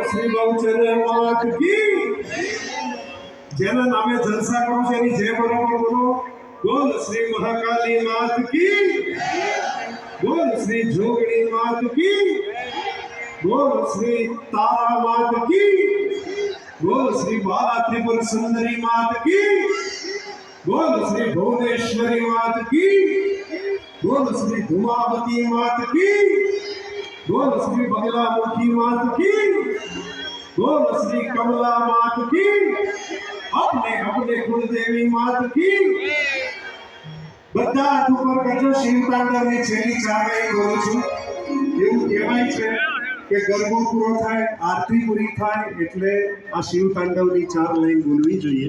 શ્રી બહુચર માત કી જેના નામે જલસા કરું છે એની જય બરોબર બોલો બોલ શ્રી મહાકાલી માત કી બોલ શ્રી જોગણી માત કી બોલ શ્રી તારા માત કી બોલ શ્રી બાલા ત્રિપુર સુંદરી માત કી બોલ શ્રી ભુવનેશ્વરી માત કી बोल श्री धुमावती मात की बोल श्री बगलामुखी मात की बोल श्री कमला मात की अपने अपने कुलदेवी मात की બધા ઉપર કરજો શિવ તાંડવની છેલ્લી ચારવાઈ કરું છું એવું કહેવાય છે કે ગરબો પૂરો થાય આરતી પૂરી થાય એટલે આ શિવ તાંડવની ચાર લાઈન બોલવી જોઈએ।